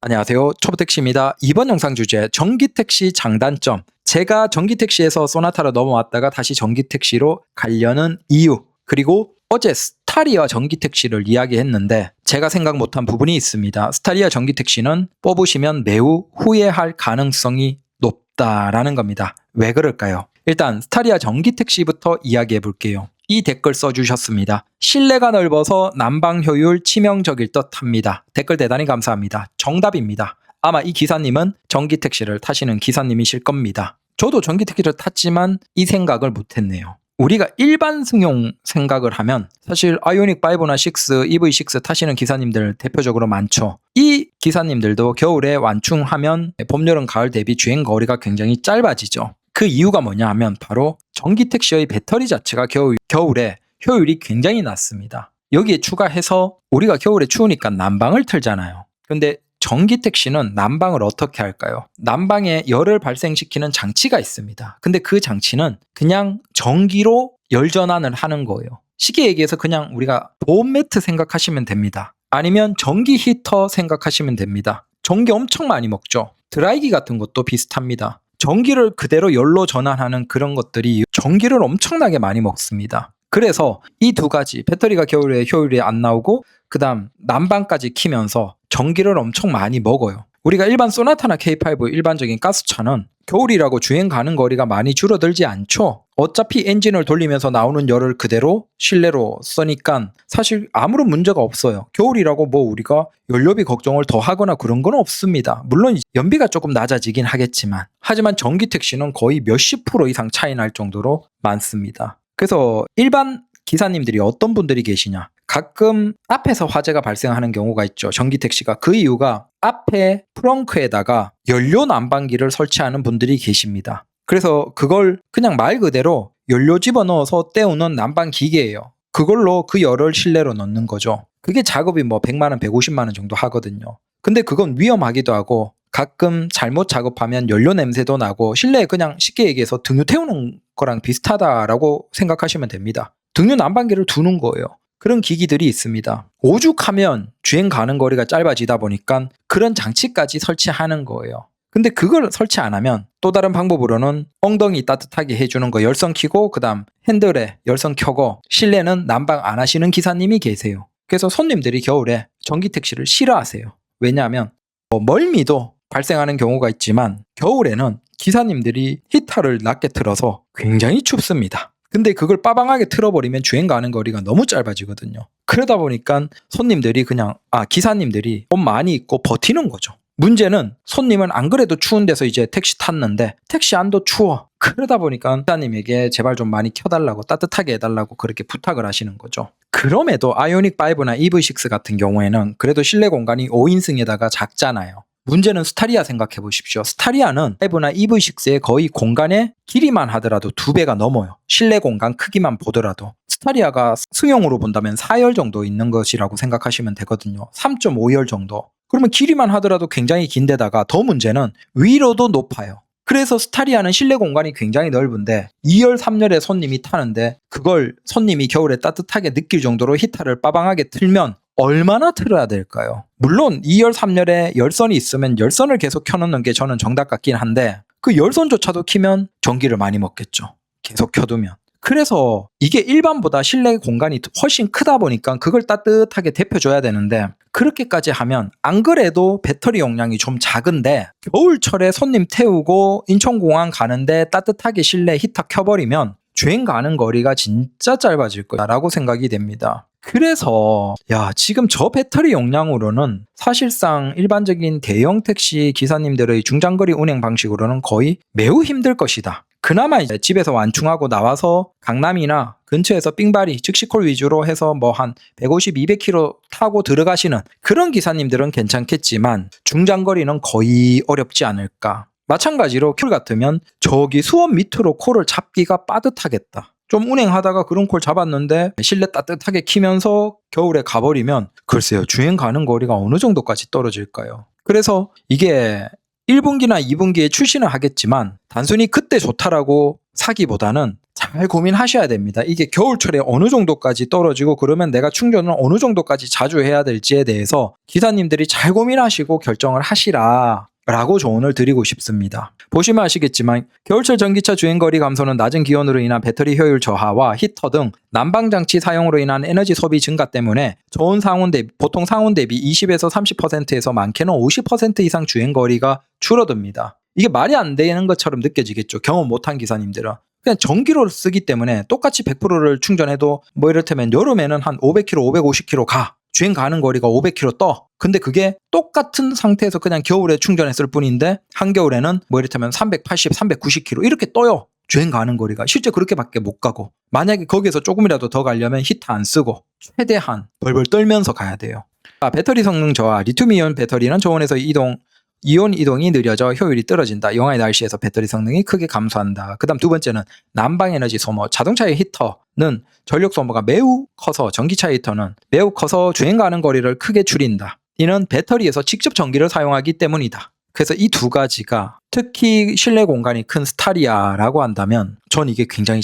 안녕하세요. 초보택시입니다. 이번 영상 주제 전기택시 장단점. 제가 전기택시에서 소나타로 넘어왔다가 다시 전기택시로 가려는 이유, 그리고 어제 스타리아 전기택시를 이야기했는데 제가 생각 못한 부분이 있습니다. 스타리아 전기택시는 뽑으시면 매우 후회할 가능성이 높다라는 겁니다. 왜 그럴까요? 일단 스타리아 전기택시부터 이야기해 볼게요. 이 댓글 써주셨습니다. 실내가 넓어서 난방 효율 치명적일 듯합니다. 댓글 대단히 감사합니다. 정답입니다. 아마 이 기사님은 전기택시를 타시는 기사님이실 겁니다. 저도 전기택시를 탔지만 이 생각을 못했네요. 우리가 일반 승용 생각을 하면 사실 아이오닉 5나 6, EV6 타시는 기사님들 대표적으로 많죠. 이 기사님들도 겨울에 완충하면 봄, 여름, 가을 대비 주행 거리가 굉장히 짧아지죠. 그 이유가 뭐냐 하면 바로 전기택시의 배터리 자체가 겨울에 효율이 굉장히 낮습니다. 여기에 추가해서 우리가 겨울에 추우니까 난방을 틀잖아요. 근데 전기택시는 난방을 어떻게 할까요? 난방에 열을 발생시키는 장치가 있습니다. 근데 그 장치는 그냥 전기로 열 전환을 하는 거예요. 쉽게 얘기해서 그냥 우리가 보온 매트 생각하시면 됩니다. 아니면 전기 히터 생각하시면 됩니다. 전기 엄청 많이 먹죠. 드라이기 같은 것도 비슷합니다. 전기를 그대로 열로 전환하는 그런 것들이 전기를 엄청나게 많이 먹습니다. 그래서 이 두 가지, 배터리가 겨울에 효율이 안 나오고 그 다음 난방까지 키면서 전기를 엄청 많이 먹어요. 우리가 일반 소나타나 K5 일반적인 가스차는 겨울이라고 주행 가는 거리가 많이 줄어들지 않죠. 어차피 엔진을 돌리면서 나오는 열을 그대로 실내로 쓰니까 사실 아무런 문제가 없어요. 겨울이라고 뭐 우리가 연료비 걱정을 더 하거나 그런 건 없습니다. 물론 연비가 조금 낮아지긴 하겠지만, 하지만 전기택시는 거의 몇십 프로 이상 차이 날 정도로 많습니다. 그래서 일반 기사님들이 어떤 분들이 계시냐, 가끔 앞에서 화재가 발생하는 경우가 있죠. 전기택시가. 그 이유가 앞에 트렁크에다가 연료 난방기를 설치하는 분들이 계십니다. 그래서 그걸 그냥 말 그대로 연료 집어넣어서 때우는 난방 기계예요. 그걸로 그 열을 실내로 넣는 거죠. 그게 작업이 뭐 100만 원, 150만 원 정도 하거든요. 근데 그건 위험하기도 하고 가끔 잘못 작업하면 연료 냄새도 나고 실내에 그냥 쉽게 얘기해서 등유 태우는 거랑 비슷하다라고 생각하시면 됩니다. 등유 난방기를 두는 거예요. 그런 기기들이 있습니다. 오죽하면 주행 가는 거리가 짧아지다 보니까 그런 장치까지 설치하는 거예요. 근데 그걸 설치 안 하면 또 다른 방법으로는 엉덩이 따뜻하게 해주는 거 열선 켜고 그 다음 핸들에 열선 켜고 실내는 난방 안 하시는 기사님이 계세요. 그래서 손님들이 겨울에 전기택시를 싫어하세요. 왜냐하면 멀미도 발생하는 경우가 있지만 겨울에는 기사님들이 히터를 낮게 틀어서 굉장히 춥습니다. 근데 그걸 빠방하게 틀어버리면 주행 가는 거리가 너무 짧아지거든요. 그러다 보니까 기사님들이 돈 많이 있고 버티는 거죠. 문제는 손님은 안 그래도 추운 데서 이제 택시 탔는데 택시 안도 추워. 그러다 보니까 기사님에게 제발 좀 많이 켜달라고, 따뜻하게 해달라고 그렇게 부탁을 하시는 거죠. 그럼에도 아이오닉 5나 EV6 같은 경우에는 그래도 실내 공간이 5인승에다가 작잖아요. 문제는 스타리아 생각해 보십시오. 스타리아는 5나 EV6의 거의 공간의 길이만 하더라도 2배가 넘어요. 실내 공간 크기만 보더라도. 스타리아가 승용으로 본다면 4열 정도 있는 것이라고 생각하시면 되거든요. 3.5열 정도. 그러면 길이만 하더라도 굉장히 긴데다가 더 문제는 위로도 높아요. 그래서 스타리아는 실내 공간이 굉장히 넓은데 2열, 3열에 손님이 타는데 그걸 손님이 겨울에 따뜻하게 느낄 정도로 히터를 빠방하게 틀면 얼마나 틀어야 될까요? 물론 2열, 3열에 열선이 있으면 열선을 계속 켜놓는 게 저는 정답 같긴 한데 그 열선조차도 키면 전기를 많이 먹겠죠. 계속 켜두면. 그래서 이게 일반보다 실내 공간이 훨씬 크다 보니까 그걸 따뜻하게 데펴줘야 되는데 그렇게까지 하면 안 그래도 배터리 용량이 좀 작은데 겨울철에 손님 태우고 인천공항 가는데 따뜻하게 실내 히터 켜버리면 주행 가는 거리가 진짜 짧아질 거라고 생각이 됩니다. 그래서 지금 저 배터리 용량으로는 사실상 일반적인 대형 택시 기사님들의 중장거리 운행 방식으로는 거의 매우 힘들 것이다. 그나마 이제 집에서 완충하고 나와서 강남이나 근처에서 삥바리, 즉시콜 위주로 해서 뭐 한 150, 200km 타고 들어가시는 그런 기사님들은 괜찮겠지만 중장거리는 거의 어렵지 않을까. 마찬가지로 콜 같으면 저기 수원 밑으로 콜을 잡기가 빠듯하겠다. 좀 운행하다가 그런 콜 잡았는데 실내 따뜻하게 키면서 겨울에 가버리면 글쎄요, 주행 가는 거리가 어느 정도까지 떨어질까요? 그래서 이게 1분기나 2분기에 출시는 하겠지만 단순히 그때 좋다라고 사기보다는 잘 고민하셔야 됩니다. 이게 겨울철에 어느 정도까지 떨어지고 그러면 내가 충전을 어느 정도까지 자주 해야 될지에 대해서 기사님들이 잘 고민하시고 결정을 하시라 라고 조언을 드리고 싶습니다. 보시면 아시겠지만 겨울철 전기차 주행거리 감소는 낮은 기온으로 인한 배터리 효율 저하와 히터 등 난방장치 사용으로 인한 에너지 소비 증가 때문에 보통 상온 대비 20에서 30%에서 많게는 50% 이상 주행거리가 줄어듭니다. 이게 말이 안 되는 것처럼 느껴지겠죠. 경험 못한 기사님들은. 그냥 전기로 쓰기 때문에 똑같이 100%를 충전해도 뭐 이를테면 여름에는 한 500km, 550km 가. 주행 가는 거리가 500km 떠. 근데 그게 똑같은 상태에서 그냥 겨울에 충전했을 뿐인데 한겨울에는 뭐 이를테면 380, 390km 이렇게 떠요. 주행 가는 거리가. 실제 그렇게밖에 못 가고. 만약에 거기에서 조금이라도 더 가려면 히터 안 쓰고 최대한 벌벌 떨면서 가야 돼요. 배터리 성능 저하. 리튬이온 배터리는 저온에서 이온 이동이 느려져 효율이 떨어진다. 영하의 날씨에서 배터리 성능이 크게 감소한다. 그 다음 두 번째는 난방 에너지 소모. 자동차의 히터는 전력 소모가 매우 커서 전기차의 히터는 매우 커서 주행 가는 거리를 크게 줄인다. 이는 배터리에서 직접 전기를 사용하기 때문이다. 그래서 이 두 가지가 특히 실내 공간이 큰 스타리아라고 한다면 전 이게 굉장히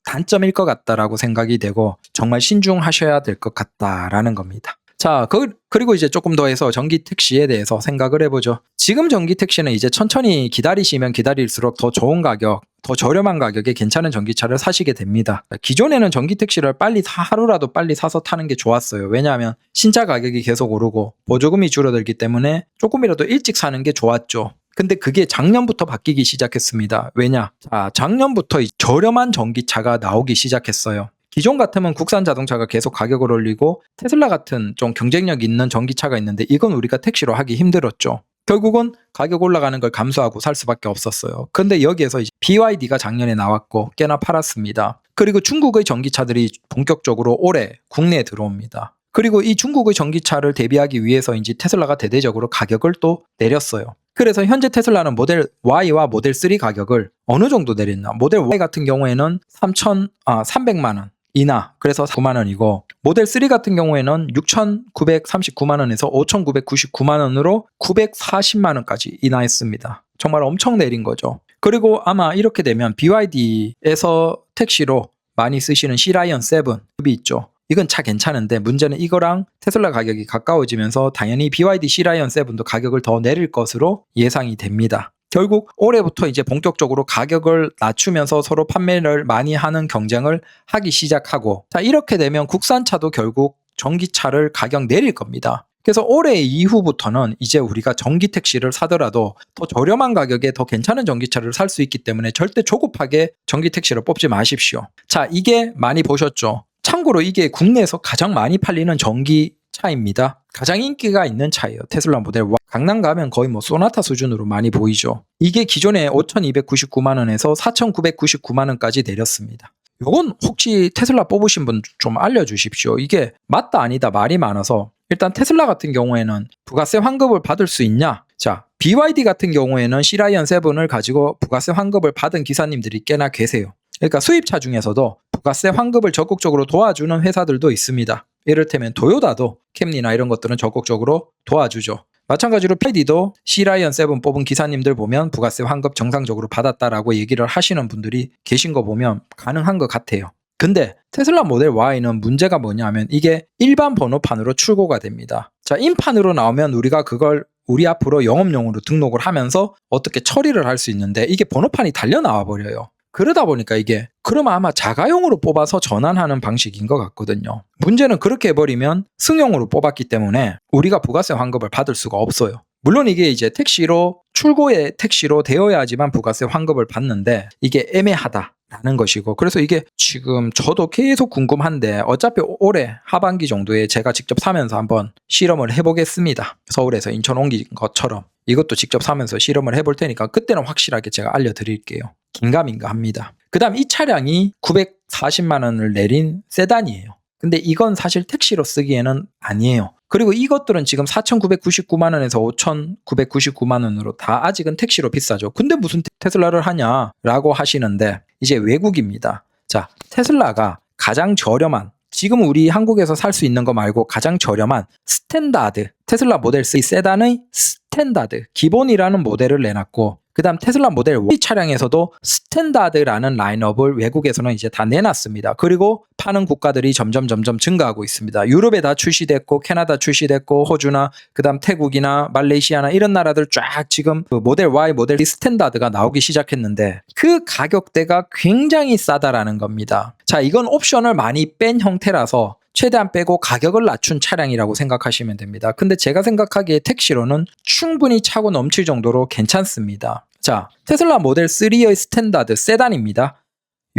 단점일 것 같다라고 생각이 되고 정말 신중하셔야 될 것 같다라는 겁니다. 자, 그리고 이제 조금 더 해서 전기 택시에 대해서 생각을 해보죠. 지금 전기 택시는 이제 천천히 기다리시면 기다릴수록 더 좋은 가격, 더 저렴한 가격에 괜찮은 전기차를 사시게 됩니다. 기존에는 전기 택시를 하루라도 빨리 사서 타는 게 좋았어요. 왜냐하면 신차 가격이 계속 오르고 보조금이 줄어들기 때문에 조금이라도 일찍 사는 게 좋았죠. 근데 그게 작년부터 바뀌기 시작했습니다. 왜냐? 작년부터 저렴한 전기차가 나오기 시작했어요. 기존 같으면 국산 자동차가 계속 가격을 올리고 테슬라 같은 좀 경쟁력 있는 전기차가 있는데 이건 우리가 택시로 하기 힘들었죠. 결국은 가격 올라가는 걸 감수하고 살 수밖에 없었어요. 근데 여기에서 이제 BYD가 작년에 나왔고 꽤나 팔았습니다. 그리고 중국의 전기차들이 본격적으로 올해 국내에 들어옵니다. 그리고 이 중국의 전기차를 대비하기 위해서인지 테슬라가 대대적으로 가격을 또 내렸어요. 그래서 현재 테슬라는 모델 Y와 모델 3 가격을 어느 정도 내렸나? 모델 Y 같은 경우에는 300만 원. 이나 그래서 9만 원이고 모델 3 같은 경우에는 6,939만 원에서 5,999만 원으로 940만 원까지 인하했습니다. 정말 엄청 내린 거죠. 그리고 아마 이렇게 되면 BYD에서 택시로 많이 쓰시는 C라이언 7이 있죠. 이건 차 괜찮은데 문제는 이거랑 테슬라 가격이 가까워지면서 당연히 BYD C라이언 7도 가격을 더 내릴 것으로 예상이 됩니다. 결국 올해부터 이제 본격적으로 가격을 낮추면서 서로 판매를 많이 하는 경쟁을 하기 시작하고 이렇게 되면 국산차도 결국 전기차를 가격 내릴 겁니다. 그래서 올해 이후부터는 이제 우리가 전기 택시를 사더라도 더 저렴한 가격에 더 괜찮은 전기차를 살 수 있기 때문에 절대 조급하게 전기 택시를 뽑지 마십시오. 자, 이게 많이 보셨죠? 참고로 이게 국내에서 가장 많이 팔리는 전기차입니다. 가장 인기가 있는 차예요. 테슬라 모델 Y. 강남 가면 거의 소나타 수준으로 많이 보이죠. 이게 기존에 5,299만 원에서 4,999만 원까지 내렸습니다. 요건 혹시 테슬라 뽑으신 분 좀 알려주십시오. 이게 맞다 아니다 말이 많아서 일단 테슬라 같은 경우에는 부가세 환급을 받을 수 있냐? 자, BYD 같은 경우에는 C라이언 7을 가지고 부가세 환급을 받은 기사님들이 꽤나 계세요. 그러니까 수입차 중에서도 부가세 환급을 적극적으로 도와주는 회사들도 있습니다. 이를테면 도요타도 캠리나 이런 것들은 적극적으로 도와주죠. 마찬가지로 BYD도 C라이언 7 뽑은 기사님들 보면 부가세 환급 정상적으로 받았다라고 얘기를 하시는 분들이 계신 거 보면 가능한 것 같아요. 근데 테슬라 모델 Y는 문제가 뭐냐면 이게 일반 번호판으로 출고가 됩니다. 자, 인판으로 나오면 우리가 그걸 우리 앞으로 영업용으로 등록을 하면서 어떻게 처리를 할 수 있는데 이게 번호판이 달려 나와 버려요. 그러다 보니까 이게 그러면 아마 자가용으로 뽑아서 전환하는 방식인 것 같거든요. 문제는 그렇게 해버리면 승용으로 뽑았기 때문에 우리가 부가세 환급을 받을 수가 없어요. 물론 이게 이제 출고의 택시로 되어야지만 부가세 환급을 받는데 이게 애매하다라는 것이고 그래서 이게 지금 저도 계속 궁금한데 어차피 올해 하반기 정도에 제가 직접 사면서 한번 실험을 해보겠습니다. 서울에서 인천 옮긴 것처럼 이것도 직접 사면서 실험을 해볼 테니까 그때는 확실하게 제가 알려드릴게요. 긴가민가 합니다. 그 다음 이 차량이 940만 원을 내린 세단이에요. 근데 이건 사실 택시로 쓰기에는 아니에요. 그리고 이것들은 지금 4,999만 원에서 5,999만 원으로 다 아직은 택시로 비싸죠. 근데 무슨 테슬라를 하냐라고 하시는데 이제 외국입니다. 자, 테슬라가 가장 저렴한 지금 우리 한국에서 살 수 있는 거 말고 가장 저렴한 스탠다드 테슬라 모델 3 세단의 스탠다드 기본이라는 모델을 내놨고 그다음 테슬라 모델 Y 차량에서도 스탠다드라는 라인업을 외국에서는 이제 다 내놨습니다. 그리고 파는 국가들이 점점 증가하고 있습니다. 유럽에 다 출시됐고 캐나다 출시됐고 호주나 그다음 태국이나 말레이시아나 이런 나라들 쫙 지금 그 모델 Y, 모델 D 스탠다드가 나오기 시작했는데 그 가격대가 굉장히 싸다라는 겁니다. 자, 이건 옵션을 많이 뺀 형태라서 최대한 빼고 가격을 낮춘 차량이라고 생각하시면 됩니다. 근데 제가 생각하기에 택시로는 충분히 차고 넘칠 정도로 괜찮습니다. 자, 테슬라 모델 3의 스탠다드 세단입니다.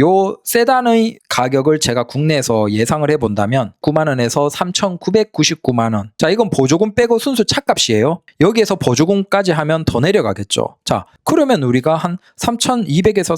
요 세단의 가격을 제가 국내에서 예상을 해본다면 9만원에서 3,999만원. 자, 이건 보조금 빼고 순수 차값이에요. 여기에서 보조금까지 하면 더 내려가겠죠. 자, 그러면 우리가 한 3,200에서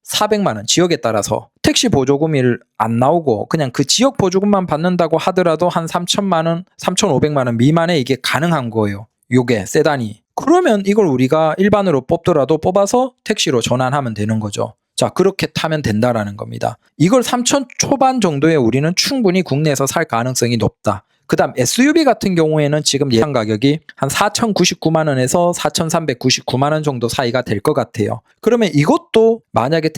3,400만원 지역에 따라서 택시 보조금이 안 나오고 그냥 그 지역 보조금만 받는다고 하더라도 한 3,000만원, 3,500만원 미만에 이게 가능한 거예요. 요게 세단이. 그러면 이걸 우리가 일반으로 뽑더라도 뽑아서 택시로 전환하면 되는 거죠. 자, 그렇게 타면 된다라는 겁니다. 이걸 3천 초반 정도에 우리는 충분히 국내에서 살 가능성이 높다. 그 다음 SUV 같은 경우에는 지금 예상 가격이 한 4,099만원에서 4,399만원 정도 사이가 될 것 같아요. 그러면 이것도 만약에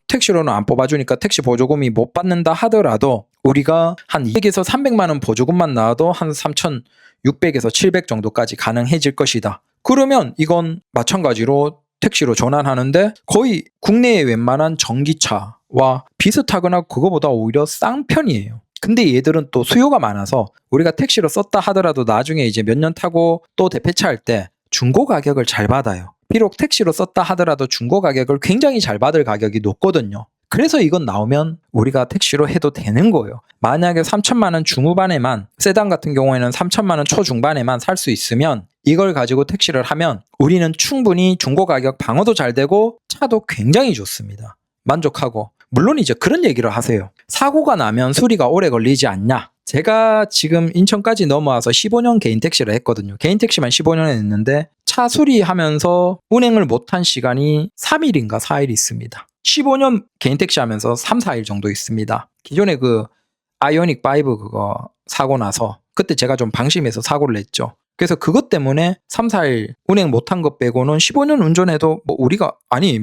택시로는 안 뽑아주니까 택시 보조금이 못 받는다 하더라도 우리가 한 200에서 300만원 보조금만 나와도 한 3,600에서 700 정도까지 가능해질 것이다. 그러면 이건 마찬가지로 택시로 전환하는데 거의 국내의 웬만한 전기차와 비슷하거나 그거보다 오히려 싼 편이에요. 근데 얘들은 또 수요가 많아서 우리가 택시로 썼다 하더라도 나중에 이제 몇 년 타고 또 대폐차 할 때 중고 가격을 잘 받아요. 비록 택시로 썼다 하더라도 중고 가격을 굉장히 잘 받을 가격이 높거든요. 그래서 이건 나오면 우리가 택시로 해도 되는 거예요. 만약에 3천만원 중후반에만, 세단 같은 경우에는 3천만원 초중반에만 살 수 있으면 이걸 가지고 택시를 하면 우리는 충분히 중고 가격 방어도 잘 되고 차도 굉장히 좋습니다. 만족하고. 물론 이제 그런 얘기를 하세요. 사고가 나면 수리가 오래 걸리지 않냐? 제가 지금 인천까지 넘어와서 15년 개인 택시를 했거든요. 개인 택시만 15년 했는데 차 수리하면서 운행을 못한 시간이 3일인가 4일 있습니다. 15년 개인 택시 하면서 3, 4일 정도 있습니다. 기존에 그 아이오닉 5 그거 사고 나서 그때 제가 좀 방심해서 사고를 냈죠. 그래서 그것 때문에 3, 4일 운행 못한 것 빼고는 15년 운전해도 뭐 우리가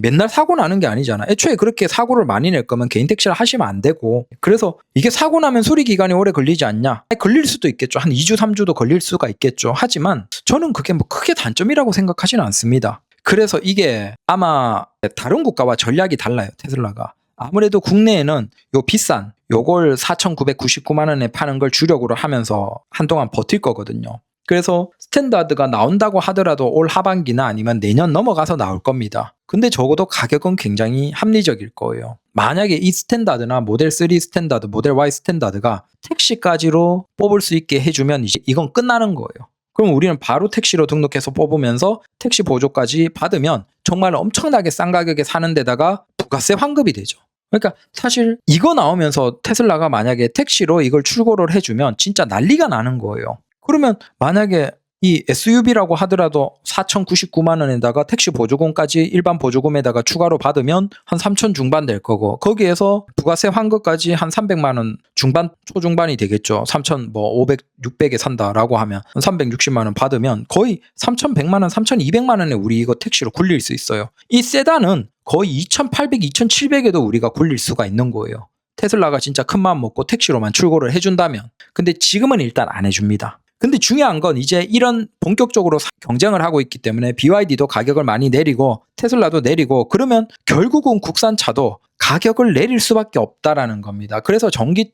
맨날 사고 나는 게 아니잖아. 애초에 그렇게 사고를 많이 낼 거면 개인 택시를 하시면 안 되고. 그래서 이게 사고 나면 수리 기간이 오래 걸리지 않냐? 걸릴 수도 있겠죠. 한 2주, 3주도 걸릴 수가 있겠죠. 하지만 저는 그게 뭐 크게 단점이라고 생각하지는 않습니다. 그래서 이게 아마 다른 국가와 전략이 달라요. 테슬라가. 아무래도 국내에는 요 비싼 요걸 4,999만 원에 파는 걸 주력으로 하면서 한동안 버틸 거거든요. 그래서 스탠다드가 나온다고 하더라도 올 하반기나 아니면 내년 넘어가서 나올 겁니다. 근데 적어도 가격은 굉장히 합리적일 거예요. 만약에 이 스탠다드나 모델 3 스탠다드, 모델 Y 스탠다드가 택시까지로 뽑을 수 있게 해주면 이제 이건 끝나는 거예요. 그럼 우리는 바로 택시로 등록해서 뽑으면서 택시 보조까지 받으면 정말 엄청나게 싼 가격에 사는 데다가 부가세 환급이 되죠. 그러니까 사실 이거 나오면서 테슬라가 만약에 택시로 이걸 출고를 해주면 진짜 난리가 나는 거예요. 그러면 만약에 이 SUV라고 하더라도 4,099만 원에다가 택시 보조금까지 일반 보조금에다가 추가로 받으면 한 3,000 중반 될 거고 거기에서 부가세 환급까지 한 300만 원 중반 초중반이 되겠죠. 3,000 뭐 500, 600에 산다라고 하면 360만 원 받으면 거의 3,100만 원, 3,200만 원에 우리 이거 택시로 굴릴 수 있어요. 이 세단은 거의 2,800, 2,700에도 우리가 굴릴 수가 있는 거예요. 테슬라가 진짜 큰 마음 먹고 택시로만 출고를 해준다면. 근데 지금은 일단 안 해줍니다. 근데 중요한 건 이제 이런 본격적으로 경쟁을 하고 있기 때문에 BYD도 가격을 많이 내리고 테슬라도 내리고 그러면 결국은 국산차도 가격을 내릴 수밖에 없다라는 겁니다. 그래서 전기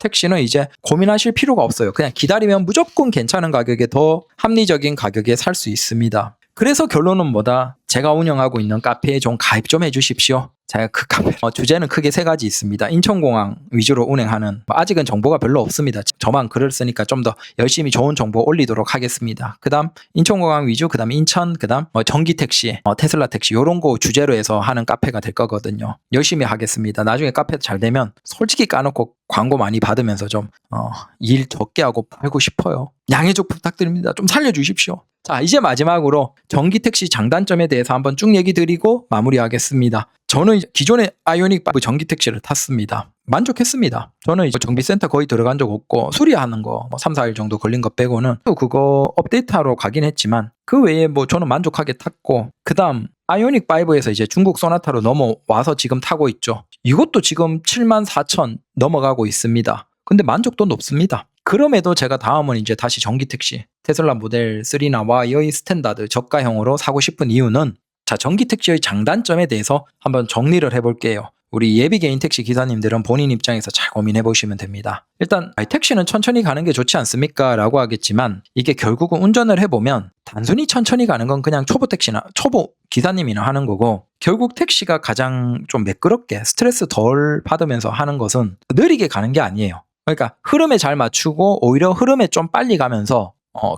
택시는 이제 고민하실 필요가 없어요. 그냥 기다리면 무조건 괜찮은 가격에 더 합리적인 가격에 살 수 있습니다. 그래서 결론은 뭐다? 제가 운영하고 있는 카페에 좀 가입 좀 해주십시오. 제가 그 카페 주제는 크게 3가지 있습니다. 인천공항 위주로 운행하는 아직은 정보가 별로 없습니다. 저만 글을 쓰니까 좀 더 열심히 좋은 정보 올리도록 하겠습니다. 그 다음 인천공항 위주, 그 다음 인천, 그 다음 전기택시, 테슬라 택시 이런 거 주제로 해서 하는 카페가 될 거거든요. 열심히 하겠습니다. 나중에 카페 잘 되면 솔직히 까놓고 광고 많이 받으면서 좀 일 적게 하고 팔고 싶어요. 양해 좀 부탁드립니다. 좀 살려주십시오. 자, 이제 마지막으로 전기택시 장단점에 대해서 한번 쭉 얘기 드리고 마무리하겠습니다. 저는 기존에 아이오닉 5 전기택시를 탔습니다. 만족했습니다. 저는 이제 정비센터 거의 들어간 적 없고 수리하는 거 3, 4일 정도 걸린 것 빼고는 또 그거 업데이트하러 가긴 했지만 그 외에 뭐 저는 만족하게 탔고 그 다음 아이오닉 5에서 이제 중국 소나타로 넘어와서 지금 타고 있죠. 이것도 지금 74,000 넘어가고 있습니다. 근데 만족도 높습니다. 그럼에도 제가 다음은 이제 다시 전기 택시 테슬라 모델 3나 Y의 스탠다드 저가형으로 사고 싶은 이유는, 자, 전기 택시의 장단점에 대해서 한번 정리를 해볼게요. 우리 예비 개인 택시 기사님들은 본인 입장에서 잘 고민해 보시면 됩니다. 일단 택시는 천천히 가는 게 좋지 않습니까? 라고 하겠지만, 이게 결국은 운전을 해보면 단순히 천천히 가는 건 그냥 초보 택시나 초보 기사님이나 하는 거고, 결국 택시가 가장 좀 매끄럽게 스트레스 덜 받으면서 하는 것은 느리게 가는 게 아니에요. 그러니까 흐름에 잘 맞추고 오히려 흐름에 좀 빨리 가면서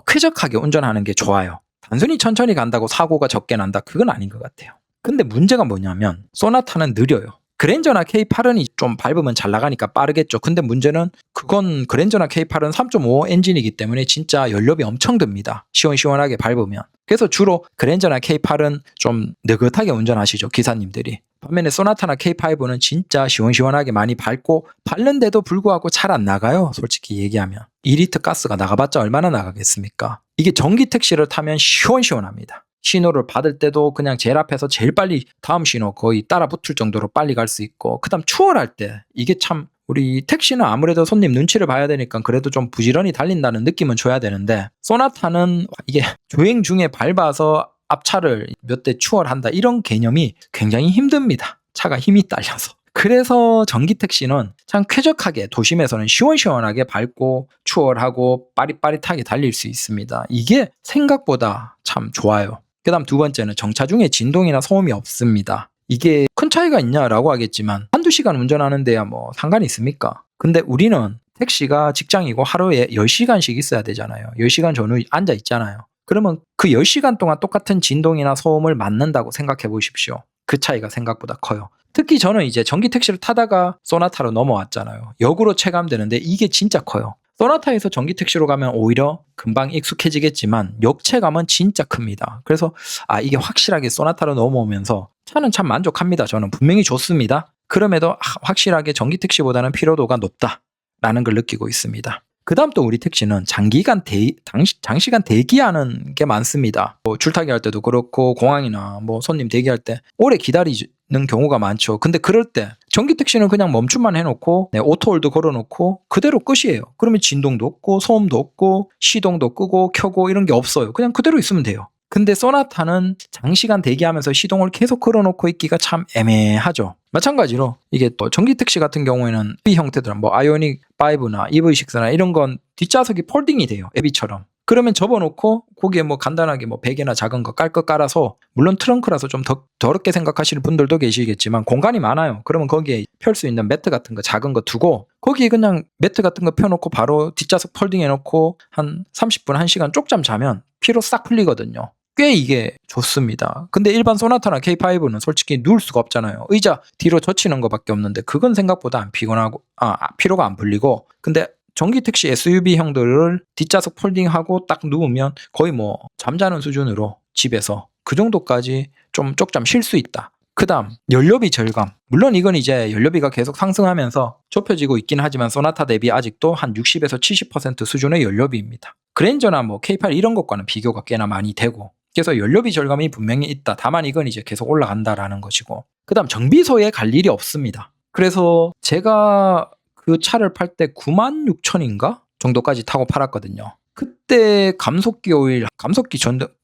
쾌적하게 운전하는 게 좋아요. 단순히 천천히 간다고 사고가 적게 난다? 그건 아닌 것 같아요. 근데 문제가 뭐냐면 소나타는 느려요. 그랜저나 K8은 좀 밟으면 잘 나가니까 빠르겠죠. 근데 문제는 그건 그랜저나 K8은 3.5 엔진이기 때문에 진짜 연료비 엄청 듭니다. 시원시원하게 밟으면. 그래서 주로 그랜저나 K8은 좀 느긋하게 운전하시죠, 기사님들이. 반면에 소나타나 K5는 진짜 시원시원하게 많이 밟고, 밟는데도 불구하고 잘 안 나가요, 솔직히 얘기하면. 2리터 가스가 나가봤자 얼마나 나가겠습니까? 이게 전기 택시를 타면 시원시원합니다. 신호를 받을 때도 그냥 제일 앞에서 제일 빨리 다음 신호 거의 따라 붙을 정도로 빨리 갈 수 있고, 그 다음 추월할 때 이게 참, 우리 택시는 아무래도 손님 눈치를 봐야 되니까 그래도 좀 부지런히 달린다는 느낌은 줘야 되는데, 소나타는 이게 주행 중에 밟아서 앞차를 몇 대 추월한다 이런 개념이 굉장히 힘듭니다. 차가 힘이 딸려서. 그래서 전기 택시는 참 쾌적하게 도심에서는 시원시원하게 밟고 추월하고 빠릿빠릿하게 달릴 수 있습니다. 이게 생각보다 참 좋아요. 그 다음 두 번째는 정차 중에 진동이나 소음이 없습니다. 이게 큰 차이가 있냐라고 하겠지만, 한두 시간 운전하는 데야 뭐 상관이 있습니까? 근데 우리는 택시가 직장이고 하루에 10시간씩 있어야 되잖아요. 10시간 전후 앉아 있잖아요. 그러면 그 10시간 동안 똑같은 진동이나 소음을 맞는다고 생각해 보십시오. 그 차이가 생각보다 커요. 특히 저는 이제 전기 택시를 타다가 소나타로 넘어왔잖아요. 역으로 체감되는데 이게 진짜 커요. 소나타에서 전기 택시로 가면 오히려 금방 익숙해지겠지만 역체감은 진짜 큽니다. 그래서 이게 확실하게 소나타로 넘어오면서 차는 참 만족합니다. 저는 분명히 좋습니다. 그럼에도 확실하게 전기 택시보다는 피로도가 높다라는 걸 느끼고 있습니다. 그 다음 또 우리 택시는 장시간 대기하는 게 많습니다. 뭐 줄타기 할 때도 그렇고 공항이나 뭐 손님 대기할 때 오래 기다리는 경우가 많죠. 근데 그럴 때 전기 택시는 그냥 멈춤만 해놓고 오토홀드 걸어놓고 그대로 끝이에요. 그러면 진동도 없고 소음도 없고 시동도 끄고 켜고 이런 게 없어요. 그냥 그대로 있으면 돼요. 근데 소나타는 장시간 대기하면서 시동을 계속 걸어놓고 있기가 참 애매하죠. 마찬가지로 이게 또 전기 택시 같은 경우에는 이 형태들은 뭐 아이오닉 5나 EV6나 이런 건 뒷좌석이 폴딩이 돼요. 애비처럼. 그러면 접어놓고 거기에 뭐 간단하게 뭐 베개나 작은 거 깔 거 깔아서, 물론 트렁크라서 좀 더럽게 생각하시는 분들도 계시겠지만 공간이 많아요. 그러면 거기에 펼 수 있는 매트 같은 거 작은 거 두고 거기에 그냥 매트 같은 거 펴놓고 바로 뒷좌석 폴딩 해놓고 한 30분 1시간 쪽잠 자면 피로 싹 풀리거든요. 꽤 이게 좋습니다. 근데 일반 소나타나 K5는 솔직히 누울 수가 없잖아요. 의자 뒤로 젖히는 것밖에 없는데 그건 생각보다 안 피곤하고 피로가 안 풀리고, 근데 전기 택시 SUV 형들을 뒷좌석 폴딩하고 딱 누우면 거의 뭐 잠자는 수준으로 집에서 그 정도까지 좀 쪽잠 쉴 수 있다. 그 다음 연료비 절감. 물론 이건 이제 연료비가 계속 상승하면서 좁혀지고 있긴 하지만 소나타 대비 아직도 한 60에서 70% 수준의 연료비입니다. 그랜저나 뭐 K8 이런 것과는 비교가 꽤나 많이 되고, 그래서 연료비 절감이 분명히 있다. 다만 이건 이제 계속 올라간다라는 것이고, 그 다음 정비소에 갈 일이 없습니다. 그래서 제가 그 차를 팔 때 96,000인가 정도까지 타고 팔았거든요. 그때 감속기 오일, 감속기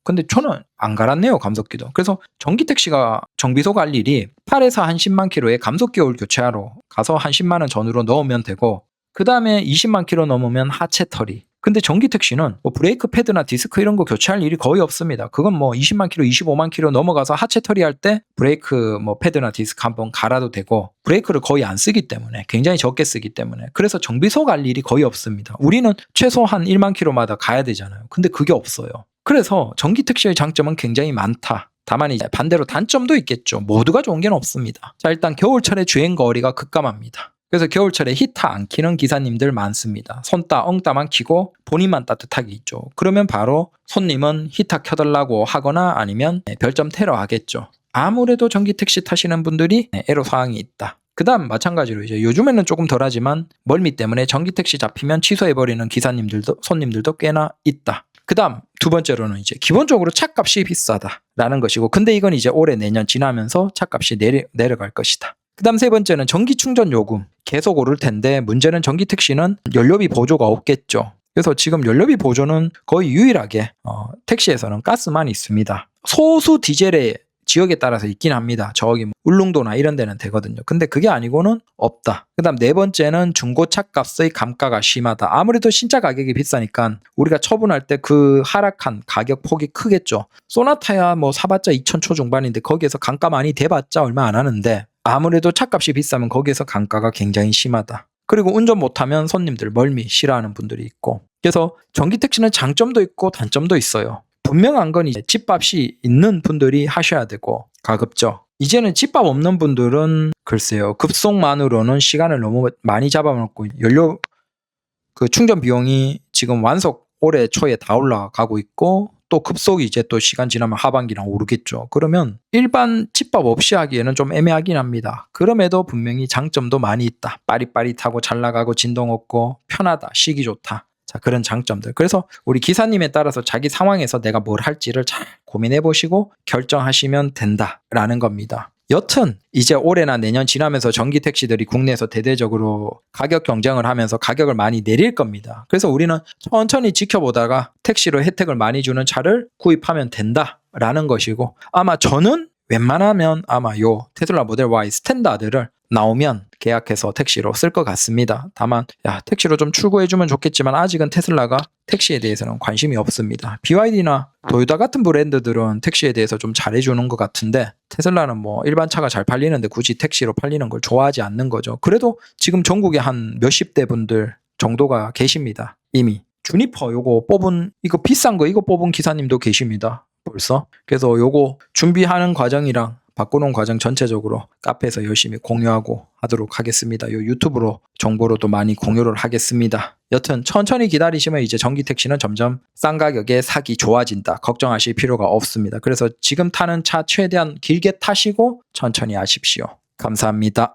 근데 저는 안 갈았네요, 감속기도. 그래서 전기 택시가 정비소 갈 일이 8에서 한 10만 킬로에 감속기 오일 교체하러 가서 한 10만 원 전후로 넣으면 되고, 그 다음에 20만 킬로 넘으면 하체 털이. 근데 전기 택시는 뭐 브레이크 패드나 디스크 이런 거 교체할 일이 거의 없습니다. 그건 뭐 20만 킬로, 25만 킬로 넘어가서 하체 처리할 때 브레이크 뭐 패드나 디스크 한번 갈아도 되고, 브레이크를 거의 안 쓰기 때문에, 굉장히 적게 쓰기 때문에, 그래서 정비소 갈 일이 거의 없습니다. 우리는 최소 한 1만 킬로마다 가야 되잖아요. 근데 그게 없어요. 그래서 전기 택시의 장점은 굉장히 많다. 다만 이제 반대로 단점도 있겠죠. 모두가 좋은 게 없습니다. 자, 일단 겨울철에 주행 거리가 급감합니다. 그래서 겨울철에 히터 안 키는 기사님들 많습니다. 손따 엉따만 키고 본인만 따뜻하게 있죠. 그러면 바로 손님은 히터 켜달라고 하거나 아니면 별점 테러 하겠죠. 아무래도 전기 택시 타시는 분들이 애로사항이 있다. 그 다음 마찬가지로 이제 요즘에는 조금 덜하지만 멀미 때문에 전기 택시 잡히면 취소해버리는 기사님들도, 손님들도 꽤나 있다. 그 다음 두 번째로는 이제 기본적으로 차값이 비싸다라는 것이고, 근데 이건 이제 올해 내년 지나면서 차값이 내려갈 것이다. 그다음 세 번째는 전기 충전 요금 계속 오를 텐데, 문제는 전기 택시는 연료비 보조가 없겠죠. 그래서 지금 연료비 보조는 거의 유일하게 택시에서는 가스만 있습니다. 소수 디젤의 지역에 따라서 있긴 합니다. 저기 울릉도나 이런 데는 되거든요. 근데 그게 아니고는 없다. 그다음 네 번째는 중고차 값의 감가가 심하다. 아무래도 신차 가격이 비싸니까 우리가 처분할 때 그 하락한 가격 폭이 크겠죠. 소나타야 뭐 사봤자 2천 초중반인데 거기에서 감가 많이 돼봤자 얼마 안 하는데, 아무래도 차값이 비싸면 거기에서 감가가 굉장히 심하다. 그리고 운전 못하면 손님들 멀미 싫어하는 분들이 있고, 그래서 전기택시는 장점도 있고 단점도 있어요. 분명한 건 이제 집밥이 있는 분들이 하셔야 되고 가급적, 이제는 집밥 없는 분들은 글쎄요, 급속만으로는 시간을 너무 많이 잡아먹고 연료 그 충전 비용이 지금 완속 올해 초에 다 올라가고 있고, 또 급속이 이제 또 시간 지나면 하반기랑 오르겠죠. 그러면 일반 집밥 없이 하기에는 좀 애매하긴 합니다. 그럼에도 분명히 장점도 많이 있다. 빠릿빠릿하고 잘 나가고 진동 없고 편하다, 쉬기 좋다. 자, 그런 장점들. 그래서 우리 기사님에 따라서 자기 상황에서 내가 뭘 할지를 잘 고민해 보시고 결정하시면 된다라는 겁니다. 여튼 이제 올해나 내년 지나면서 전기 택시들이 국내에서 대대적으로 가격 경쟁을 하면서 가격을 많이 내릴 겁니다. 그래서 우리는 천천히 지켜보다가 택시로 혜택을 많이 주는 차를 구입하면 된다라는 것이고, 아마 저는 웬만하면 아마 요 테슬라 모델 Y 스탠다드를 나오면 계약해서 택시로 쓸 것 같습니다. 다만 택시로 좀 출고해주면 좋겠지만 아직은 테슬라가 택시에 대해서는 관심이 없습니다. BYD나 도요타 같은 브랜드들은 택시에 대해서 좀 잘해주는 것 같은데, 테슬라는 뭐 일반 차가 잘 팔리는데 굳이 택시로 팔리는 걸 좋아하지 않는 거죠. 그래도 지금 전국에 한 몇십 대 분들 정도가 계십니다. 이미 주니퍼 요거 뽑은, 이거 비싼 거 이거 뽑은 기사님도 계십니다. 벌써. 그래서 요거 준비하는 과정이랑 바꾸는 과정 전체적으로 카페에서 열심히 공유하고 하도록 하겠습니다. 요 유튜브로 정보로도 많이 공유를 하겠습니다. 여튼 천천히 기다리시면 이제 전기 택시는 점점 싼 가격에 사기 좋아진다. 걱정하실 필요가 없습니다. 그래서 지금 타는 차 최대한 길게 타시고 천천히 하십시오. 감사합니다.